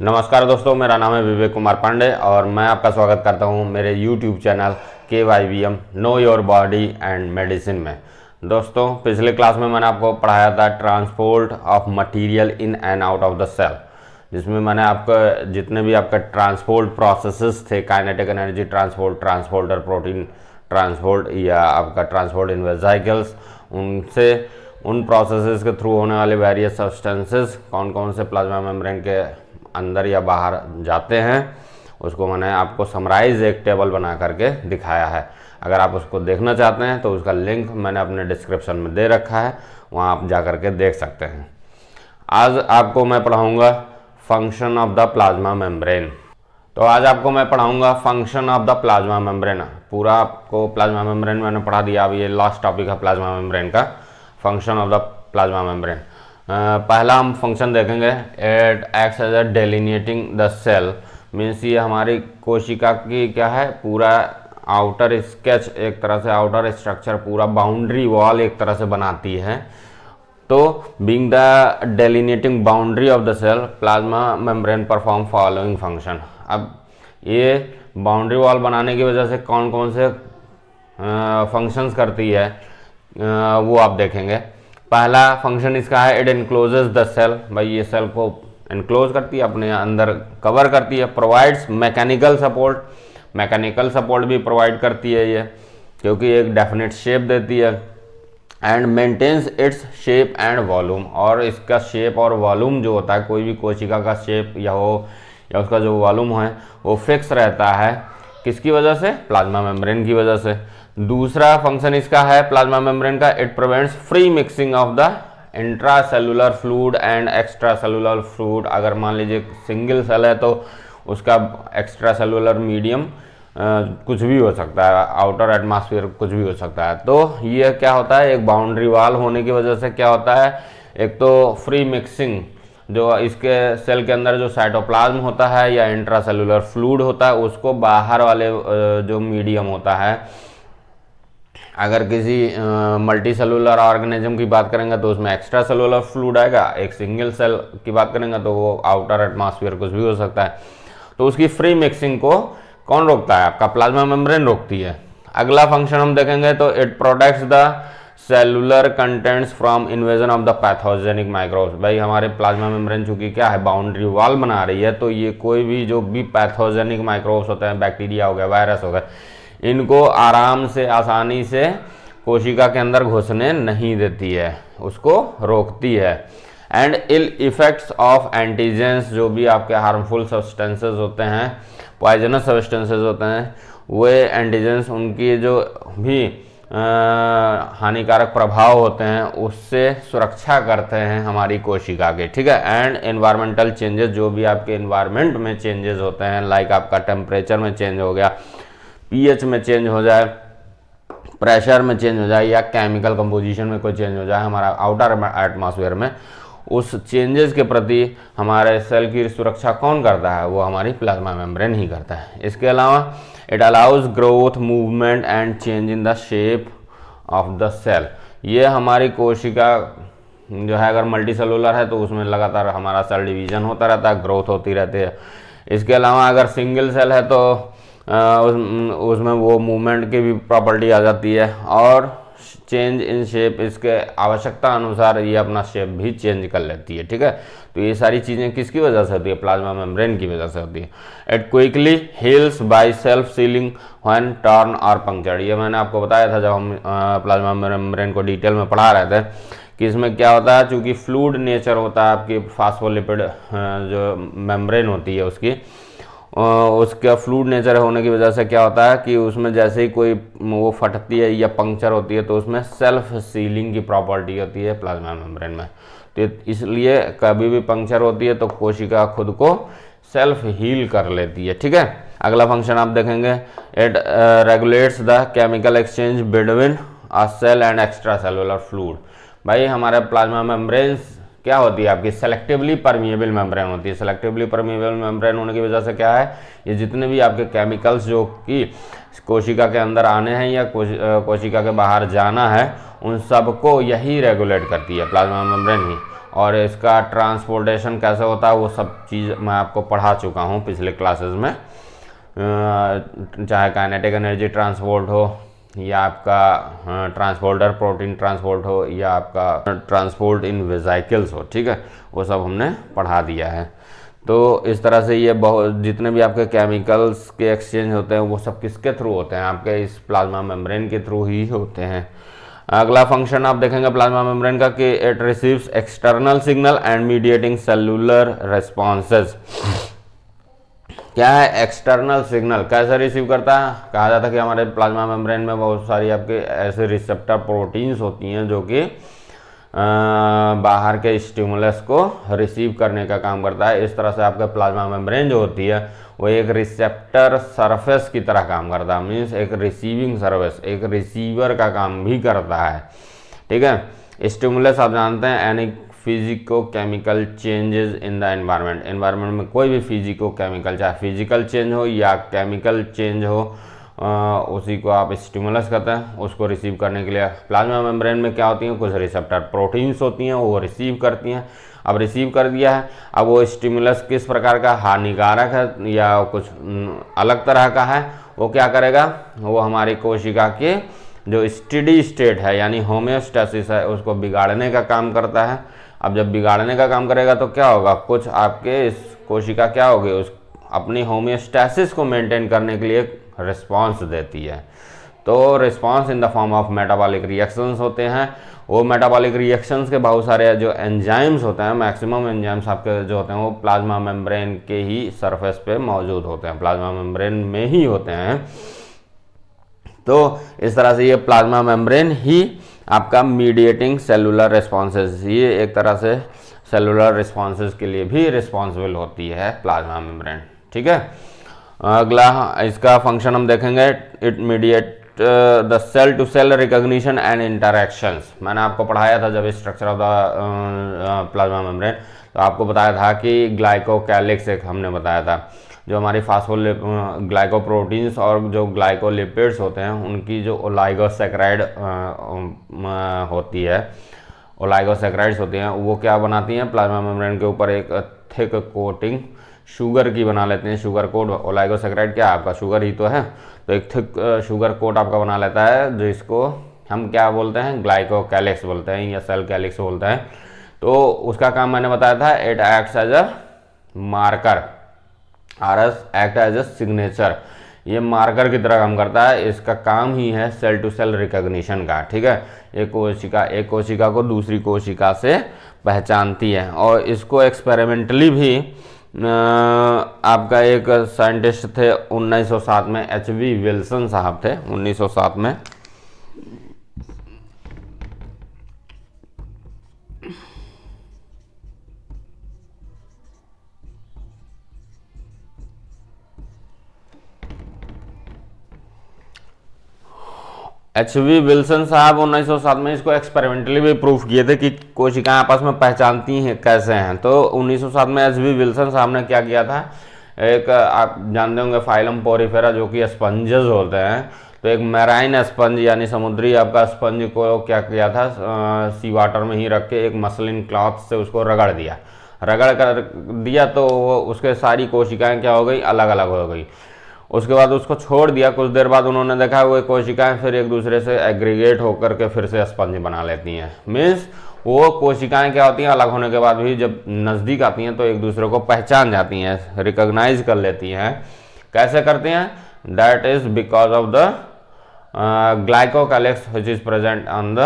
नमस्कार दोस्तों, मेरा नाम है विवेक कुमार पांडे और मैं आपका स्वागत करता हूं मेरे YouTube channel KYVM know your body and medicine में। दोस्तों, पिछले क्लास में मैंने आपको पढ़ाया था transport of material in and out of the cell, जिसमें मैंने आपका जितने भी आपका ट्रांसपोर्ट प्रोसेसेस थे, kinetic energy transport, transporter protein transport या आपका ट्रांसपोर्ट इन वेसिकल्स, उन प्रोसेसेस के थ्रू होने वाले वेरियस सब्सटेंसेस कौन कौन से प्लाज्मा मेम्ब्रेन के अंदर या बाहर जाते हैं, उसको मैंने आपको समराइज एक टेबल बना करके दिखाया है। अगर आप उसको देखना चाहते हैं तो उसका लिंक मैंने अपने डिस्क्रिप्शन में दे रखा है, वहाँ आप जा करके देख सकते हैं। आज आपको मैं पढ़ाऊँगा function of the plasma membrane. तो आज आपको मैं पढ़ाऊँगा function of the plasma membrane. पूरा आपको प्लाज्मा मेम्ब्रेन मैंने पढ़ा दिया। अब ये लास्ट टॉपिक है प्लाज्मा मेम्ब्रेन का, function of the plasma membrane. पहला हम फंक्शन देखेंगे, it acts as a delineating the cell. Means ये हमारी कोशिका की क्या है, पूरा आउटर स्केच, एक तरह से आउटर स्ट्रक्चर, पूरा बाउंड्री वॉल एक तरह से बनाती है। तो being the delineating boundary of the cell, plasma membrane perform following function. अब ये बाउंड्री वॉल बनाने की वजह से कौन कौन से फंक्शंस करती है वो आप देखेंगे। पहला फंक्शन इसका है, इट इनक्लोजेस द सेल। भाई ये सेल को इनक्लोज करती है, अपने अंदर कवर करती है। Provides mechanical support, mechanical support भी प्रोवाइड करती है ये, क्योंकि एक डेफिनेट शेप देती है। And maintains its shape and volume, और इसका शेप और वॉल्यूम जो होता है, कोई भी कोशिका का शेप या उसका जो वॉल्यूम है वो फिक्स रहता है। किसकी वजह से? प्लाज्मा मेम्ब्रेन की वजह से। दूसरा फंक्शन इसका है प्लाज्मा मेम्ब्रेन का, it prevents free mixing of the intracellular fluid and extra cellular fluid. अगर मान लीजिए सिंगल सेल है तो उसका एक्स्ट्रा सेलुलर मीडियम कुछ भी हो सकता है, आउटर एटमॉस्फेयर कुछ भी हो सकता है। तो ये क्या होता है, एक बाउंड्री वॉल होने की वजह से क्या होता है, एक तो फ्री मिक्सिंग, जो इसके सेल के अंदर जो साइटोप्लाज्म होता है या इंट्रासेलुलर फ्लूइड होता है, उसको बाहर वाले जो मीडियम होता है, अगर किसी मल्टी सेलुलर ऑर्गेनिज्म की बात करेंगे तो उसमें एक्स्ट्रा सेलुलर फ्लूइड आएगा। एक सिंगल सेल की बात करेंगे तो वो आउटर एटमॉस्फेयर कुछ भी हो सकता है। तो उसकी फ्री मिक्सिंग को कौन रोकता है? आपका प्लाज्मा मेम्ब्रेन रोकती है। अगला फंक्शन हम देखेंगे तो it protects the cellular contents from invasion of the pathogenic microbes. भाई हमारे प्लाज्मा मेम्ब्रेन चूंकि क्या है, बाउंड्री वॉल बना रही है, तो ये कोई भी जो भी पैथोजेनिक माइक्रोब्स होते हैं, बैक्टीरिया हो गया, वायरस हो गया, इनको आराम से, आसानी से कोशिका के अंदर घुसने नहीं देती है, उसको रोकती है। And ill effects of antigens, जो भी आपके हार्मफुल सब्सटेंसेस होते हैं, पॉइजनस सब्सटेंसेस होते हैं, वे एंटीजेंस, उनकी जो भी हानिकारक प्रभाव होते हैं, उससे सुरक्षा करते हैं हमारी कोशिका के। ठीक है। एंड एनवायरमेंटल चेंजेस, जो भी आपके एनवायरमेंट में चेंजेस होते हैं, लाइक आपका टेम्परेचर में चेंज हो गया, पीएच में चेंज हो जाए, प्रेशर में चेंज हो जाए, या केमिकल कंपोजिशन में कोई चेंज हो जाए हमारा आउटर एटमॉस्फेयर में, उस चेंजेस के प्रति हमारे सेल की सुरक्षा कौन करता है? वो हमारी प्लाज्मा मेम्ब्रेन ही करता है। इसके अलावा it allows growth, movement and change in the shape of the cell. ये हमारी कोशिका जो है, अगर मल्टी सेलुलर है तो उसमें लगातार हमारा सेल डिवीजन होता रहता है, ग्रोथ होती रहती है। इसके अलावा अगर सिंगल सेल है तो उसमें वो मूवमेंट की भी प्रॉपर्टी आ जाती है, और चेंज इन शेप, इसके आवश्यकता अनुसार ये अपना शेप भी चेंज कर लेती है। ठीक है। तो ये सारी चीज़ें किसकी वजह से होती है? प्लाज्मा मेम्ब्रेन की वजह से होती है। It quickly heels by self ceiling when torn और पंक्चर्ड। ये मैंने आपको बताया था जब हम प्लाज्मा मेम्ब्रेन को डिटेल में पढ़ा रहे थे कि इसमें क्या होता है, चूँकि फ्लूइड नेचर होता है आपकी फास्फोलिपिड जो मेम्ब्रेन होती है उसका फ्लूइड नेचर होने की वजह से क्या होता है कि उसमें जैसे ही कोई वो फटती है या पंक्चर होती है तो उसमें सेल्फ सीलिंग की प्रॉपर्टी होती है प्लाज्मा मेम्ब्रेन में। तो इसलिए कभी भी पंक्चर होती है तो कोशिका खुद को सेल्फ हील कर लेती है। ठीक है। अगला फंक्शन आप देखेंगे, it regulates the chemical exchange between a cell and extra cellular fluid. भाई हमारे प्लाज्मा मेम्ब्रेन क्या होती है, आपकी सेलेक्टिवली परमिएबल मेम्ब्रेन होती है। सेलेक्टिवली परमिएबल मेम्ब्रेन होने की वजह से क्या है, ये जितने भी आपके केमिकल्स जो कि कोशिका के अंदर आने हैं या कोशिका के बाहर जाना है, उन सबको यही रेगुलेट करती है प्लाज्मा मेम्ब्रेन ही। और इसका ट्रांसपोर्टेशन कैसे होता है वो सब चीज़ मैं आपको पढ़ा चुका हूँ पिछले क्लासेस में। चाहे काइनेटिक एनर्जी ट्रांसपोर्ट हो या आपका ट्रांसपोर्टर प्रोटीन ट्रांसपोर्ट हो या आपका ट्रांसपोर्ट इन वेजाइकल्स हो, ठीक है, वो सब हमने पढ़ा दिया है। तो इस तरह से ये बहुत जितने भी आपके केमिकल्स के एक्सचेंज होते हैं वो सब किसके थ्रू होते हैं, आपके इस प्लाज्मा मेम्ब्रेन के थ्रू ही होते हैं। अगला फंक्शन आप देखेंगे प्लाज्मा मेम्ब्रेन का कि it receives external signal and mediating cellular responses. क्या है एक्सटर्नल सिग्नल, कैसे रिसीव करता है? कहा जाता है कि हमारे प्लाज्मा मेम्ब्रेन में बहुत सारी आपके ऐसे रिसेप्टर प्रोटीन्स होती हैं जो कि बाहर के स्टिमुलस को रिसीव करने का काम करता है। इस तरह से आपका प्लाज्मा मेम्ब्रेन जो होती है वो एक रिसेप्टर सरफेस की तरह काम करता है, मीन्स एक रिसीविंग सरफेस, एक रिसीवर का काम भी करता है, ठीक है। स्टिमुलस आप जानते हैं any physico chemical changes in the environment, environment में कोई भी फिजिको केमिकल, चाहे फिजिकल चेंज हो या केमिकल चेंज हो, उसी को आप स्टिमुलस कहते हैं। उसको रिसीव करने के लिए प्लाज्मा मेम्ब्रेन में क्या होती हैं, कुछ रिसेप्टर प्रोटीन्स होती हैं, वो रिसीव करती हैं। अब रिसीव कर दिया है, अब वो स्टिमुलस किस प्रकार का, हानिकारक है या कुछ अलग तरह का है, वो क्या करेगा, वो हमारी कोशिका के जो स्टेडी स्टेट है यानी होम्योस्टेसिस है उसको बिगाड़ने का काम करता है। अब जब बिगाड़ने का काम करेगा तो क्या होगा, कुछ आपके इस कोशिका क्या होगी, उस अपनी होम्योस्टेसिस को मेंटेन करने के लिए रिस्पांस देती है। तो response in the form of metabolic reactions होते हैं। वो मेटाबॉलिक रिएक्शंस के बहुत सारे जो एंजाइम्स होते हैं, मैक्सिमम एंजाइम्स आपके जो होते हैं वो प्लाज्मा मेम्ब्रेन के ही सरफेस पे मौजूद होते हैं, प्लाज्मा मेम्ब्रेन में ही होते हैं। तो इस तरह से ये प्लाज्मा मेम्ब्रेन ही आपका मीडिएटिंग सेलुलर रिस्पॉन्सेज, ये एक तरह से सेलुलर रिस्पॉन्सेज के लिए भी रिस्पॉन्सिबल होती है प्लाज्मा मेम्ब्रेन, ठीक है। अगला इसका फंक्शन हम देखेंगे, it mediate the cell to cell recognition and interactions. मैंने आपको पढ़ाया था जब structure of the plasma membrane, तो आपको बताया था कि ग्लाइकोकैलिक्स एक हमने बताया था, जो हमारी ग्लाइकोप्रोटीन्स और जो ग्लाइकोलिपिड्स होते हैं उनकी जो ओलाइगोसैकेराइड होती है, ओलाइगोसैकेराइड्स होती हैं, वो क्या बनाती हैं, प्लाज्मा मेम्ब्रेन के ऊपर एक थिक कोटिंग शुगर की बना लेते हैं। शुगर कोट, ओलाइगोसैकेराइड क्या है आपका, शुगर ही तो है, तो एक थिक शुगर कोट आपका बना लेता है जिसको हम क्या बोलते हैं, ग्लाइकोकैलिक्स बोलते हैं या सेल कैलिक्स बोलते हैं। तो उसका काम मैंने बताया था, it acts as a marker, RS act as a signature, ये मार्कर की तरह काम करता है। इसका काम ही है सेल टू सेल रिकॉग्निशन का, ठीक है। एक कोशिका को दूसरी कोशिका से पहचानती है। और इसको एक्सपेरिमेंटली भी आपका एक साइंटिस्ट थे 1907 में, एच.वी. विल्सन साहब थे 1907 में। एच.वी. विल्सन साहब 1907 में इसको एक्सपेरिमेंटली भी प्रूफ किए थे कि कोशिकाएं आपस में पहचानती हैं कैसे हैं। तो 1907 में एच.वी. विल्सन साहब ने क्या किया था, एक आप जानते होंगे फाइलम पोरिफेरा जो कि स्पंजेस होते हैं, तो एक मैराइन स्पंज यानी समुद्री आपका स्पंज को क्या किया था, सी वाटर में ही रख के एक मसलिन क्लॉथ से उसको रगड़ दिया, रगड़ कर दिया तो वो उसके सारी कोशिकाएं क्या हो गई, अलग अलग हो गई। उसके बाद उसको छोड़ दिया, कुछ देर बाद उन्होंने देखा वो कोशिकाएं फिर एक दूसरे से एग्रीगेट होकर के फिर से स्पंज बना लेती हैं। मीन्स वो कोशिकाएं क्या होती हैं, अलग होने के बाद भी जब नज़दीक आती हैं तो एक दूसरे को पहचान जाती हैं, रिकॉग्नाइज कर लेती हैं। कैसे करती हैं, that is because of the glycocalyx which is present on the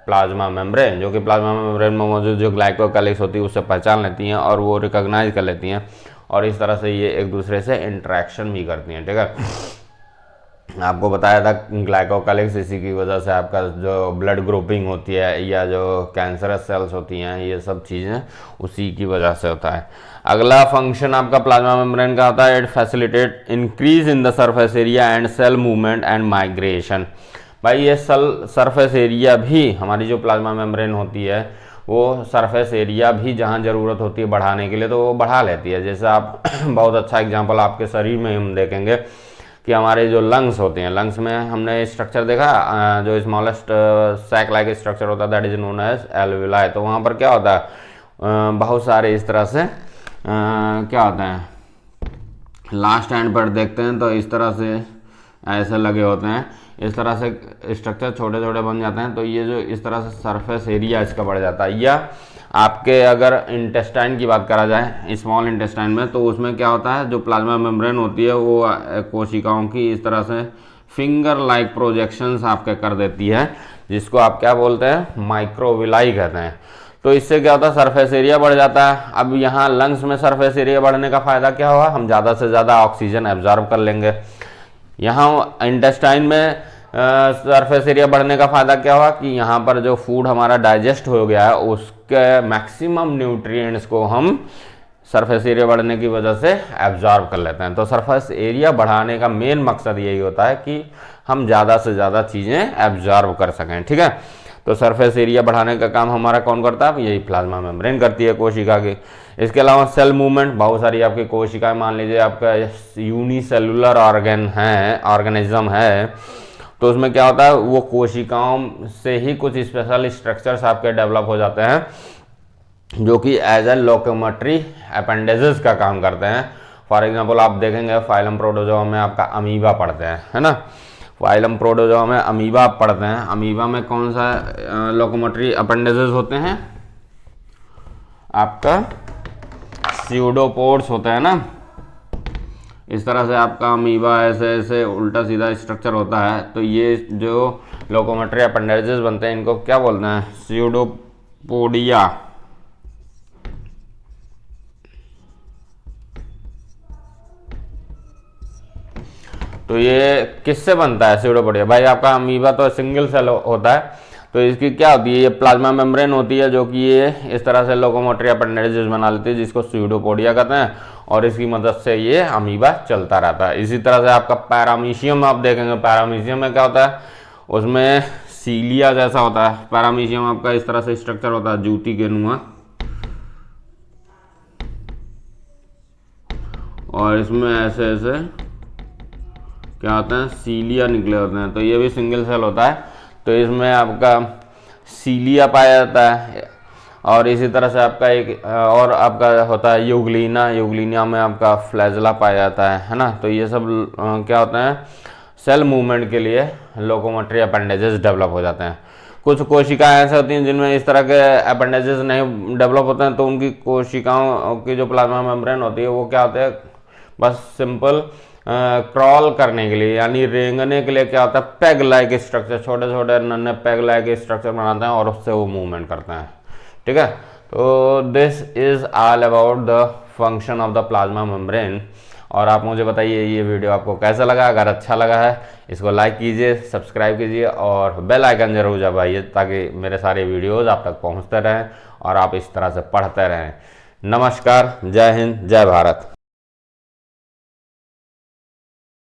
plasma membrane, जो कि प्लाज्मा मेम्ब्रेन में मौजूद जो ग्लाइकोकैलिक्स होती है उससे पहचान लेती हैं और वो रिकॉग्नाइज कर लेती हैं, और इस तरह से ये एक दूसरे से इंटरेक्शन भी करती हैं, ठीक है। आपको बताया था ग्लाइकोकैलिक्स इसी की वजह से आपका जो ब्लड ग्रुपिंग होती है या जो कैंसरस सेल्स होती हैं, ये सब चीज़ें उसी की वजह से होता है। अगला फंक्शन आपका प्लाज्मा मेम्ब्रेन का होता है, it facilitate increase in the surface area and cell movement and migration. भाई ये सरफेस एरिया भी, हमारी जो प्लाज्मा मेम्ब्रेन होती है वो सरफेस एरिया भी जहाँ ज़रूरत होती है बढ़ाने के लिए तो वो बढ़ा लेती है। जैसे आप बहुत अच्छा एग्जांपल आपके शरीर में हम देखेंगे कि हमारे जो लंग्स होते हैं, लंग्स में हमने स्ट्रक्चर देखा जो स्मॉलेस्ट सैक लाइक स्ट्रक्चर होता है that is known as alveoli. तो वहाँ पर क्या होता है, बहुत सारे इस तरह से क्या होता है, लास्ट एंड पर देखते हैं तो इस तरह से ऐसे लगे होते हैं, इस तरह से स्ट्रक्चर छोटे छोटे बन जाते हैं। तो ये जो इस तरह से सरफेस एरिया इसका बढ़ जाता है। या आपके अगर इंटेस्टाइन की बात करा जाए, स्मॉल इंटेस्टाइन में, तो उसमें क्या होता है, जो प्लाज्मा मेम्ब्रेन होती है वो कोशिकाओं की इस तरह से फिंगर लाइक प्रोजेक्शंस आपके कर देती है, जिसको आप क्या बोलते हैं, माइक्रोविलाई कहते हैं। तो इससे क्या होता है, सरफेस एरिया बढ़ जाता है। अब यहाँ लंग्स में सरफेस एरिया बढ़ने का फायदा क्या हुआ, हम ज़्यादा से ज़्यादा ऑक्सीजन एब्जॉर्ब कर लेंगे। यहाँ इंटेस्टाइन में सरफेस एरिया बढ़ने का फायदा क्या हुआ कि यहाँ पर जो फूड हमारा डाइजेस्ट हो गया है उसके मैक्सिमम न्यूट्रिएंट्स को हम सरफेस एरिया बढ़ने की वजह से एब्जॉर्ब कर लेते हैं। तो सरफेस एरिया बढ़ाने का मेन मकसद यही होता है कि हम ज़्यादा से ज़्यादा चीज़ें एब्जॉर्ब कर सकें, ठीक है। तो सरफेस एरिया बढ़ाने का काम हमारा कौन करता है, यही प्लाज्मा मेम्ब्रेन करती है कोशिका की। इसके अलावा सेल मूवमेंट, बहुत सारी आपकी कोशिकाएं, मान लीजिए आपका यूनिसेलुलर ऑर्गेनिज्म है, तो उसमें क्या होता है, वो कोशिकाओं से ही कुछ स्पेशल स्ट्रक्चर्स आपके डेवलप हो जाते हैं जो कि एज ए लोकोमोटरी अपेंडेजेस का काम करते हैं। फॉर एग्जांपल आप देखेंगे फाइलम प्रोटोजोआ में आपका अमीबा पढ़ते हैं, है ना, फाइलम प्रोटोजोआ में अमीबा पढ़ते हैं। अमीबा में कौन सा लोकोमोटरी अपेंडेजेस होते हैं, आपका स्यूडोपोड्स होता है ना। इस तरह से आपका अमीबा ऐसे ऐसे उल्टा सीधा स्ट्रक्चर होता है। तो ये जो लोकोमोटरी अपेंडेजेस बनते हैं इनको क्या बोलते हैं, स्यूडोपोडिया। तो ये किससे बनता है स्यूडोपोडिया, भाई आपका अमीबा तो सिंगल सेल होता है, तो इसकी क्या होती है, ये प्लाज्मा मेम्ब्रेन होती है जो कि ये इस तरह से लोकोमोटरी अपेंडेजेस बना लेती है जिसको स्यूडोपोडिया कहते हैं, और इसकी मदद से ये अमीबा चलता रहता है। इसी तरह से आपका पैरामीशियम आप देखेंगे, पैरामीशियम में क्या होता है, उसमें सीलिया जैसा होता है। पैरामीशियम आपका इस तरह से स्ट्रक्चर होता है जूती के नुमा, और इसमें ऐसे ऐसे क्या होते हैं, सीलिया निकले होते हैं। तो ये भी सिंगल सेल होता है, तो इसमें आपका सीलिया पाया जाता है। और इसी तरह से आपका एक और आपका होता है यूग्लिना, यूग्लिना में आपका फ्लैजला पाया जाता है ना। तो ये सब क्या होते हैं, सेल मूवमेंट के लिए लोकोमोटरी अपेंडेजेस डेवलप हो जाते हैं। कुछ कोशिकाएं ऐसे होती हैं जिनमें इस तरह के अपेंडेजेस नहीं डेवलप होते हैं, तो उनकी कोशिकाओं की जो प्लाज्मा मेम्ब्रेन होती है वो क्या होते हैं, बस सिंपल क्रॉल करने के लिए यानी रेंगने के लिए क्या होता है, पेग लाइक स्ट्रक्चर, छोटे छोटे नन्हे पेग लाइक स्ट्रक्चर बनाते हैं और उससे वो मूवमेंट करते हैं, ठीक है। तो this is all about the function of the plasma membrane. और आप मुझे बताइए ये वीडियो आपको कैसा लगा, अगर अच्छा लगा है इसको लाइक कीजिए, सब्सक्राइब कीजिए और बेल आइकन जरूर दबाइए ताकि मेरे सारे वीडियोज़ आप तक पहुँचते रहें और आप इस तरह से पढ़ते रहें। नमस्कार, जय हिंद, जय भारत।